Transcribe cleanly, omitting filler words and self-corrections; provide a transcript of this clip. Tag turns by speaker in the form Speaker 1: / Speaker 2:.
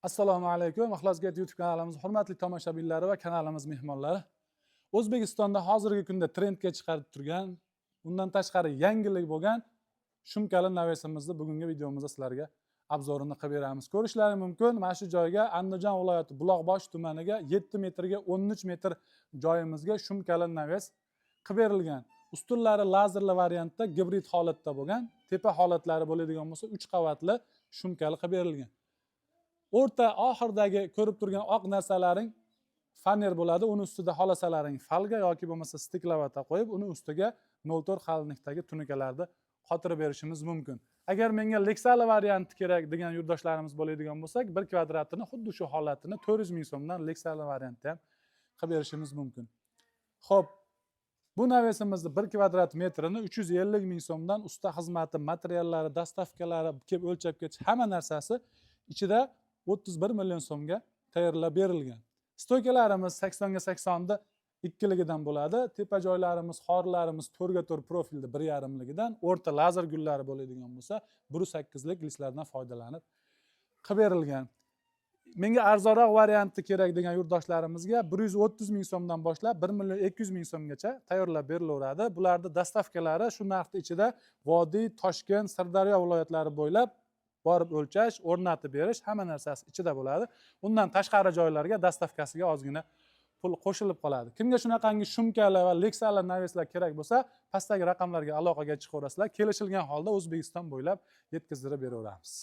Speaker 1: Assalomu alaykum. Ixlosget YouTube kanalimiz hurmatli tomoshabinlari va kanalimiz mehmonlari. O'zbekistonda hozirgi kunda trendga chiqarib turgan, bundan tashqari yangilik bo'lgan shumkali navesimizni bugungi videomizda sizlarga obzorini qilib beramiz. Ko'rishlari mumkin. Mana shu joyga Andijon viloyati Buloqbosh tumaniga 7 metrga 13 metr joyimizga shumkali naves qilib berilgan. Ustunlari lazerli variantda gibrid holatda bo'lgan, tepa holatlari bo'ladigan bo'lsa 3 qavatli shumkali qilib berilgan. O'rta oxirdagi ko'rib turgan oq narsalaring faner bo'ladi. Uni ustida xolasalaring falga yoki bo'lmasa stiklavata qo'yib, uni ustiga 0,4 qalinlikdagi tunikalarni qotirib berishimiz mumkin. Agar menga leksali varianti kerak degan yurtdoshlarimiz bo'ladigan bo'lsak, 1 kvadratini xuddi shu holatini 400 ming so'mdan leksali variantda ham qilib berishimiz mumkin. Xo'p, bu navesimizni 1 kvadrat metrini 350 ming so'mdan usta xizmati, materiallari, dastavkalari, kelib o'lchab ketish hamma narsasi ichida 31 million so'mga tayyorlab berilgan. Stoykalarimiz 80 ga 80 da ikkiligidan bo'ladi. Tepa joylarimiz, xorlarimiz 4 ga 4 profilda 1,5 ligidan, o'rta lazer gullari bo'ladigan bo'lsa 1.8 lik listlardan foydalanib qilib berilgan. Menga arzonroq varianti kerak degan yurtdoshlarimizga 130 ming so'mdan boshlab 1 million 200 ming so'mgacha tayyorlab berilaveradi. Bularda dastavkalari shu narxning ichida Vodiy, Toshkent, Sirdaryo viloyatlari bo'ylab borib o'lchash, o'rnatib berish hamma narsasi ichida bo'ladi. Undan tashqari joylarga dastavkasiga ozgina pul qo'shilib qoladi. Kimga shunaqangi shumkali va leksali naveslar kerak bo'lsa, pastdagi raqamlarga aloqaga chiqaverasizlar. Kelishilgan holda O'zbekiston bo'ylab yetkazib beraveramiz.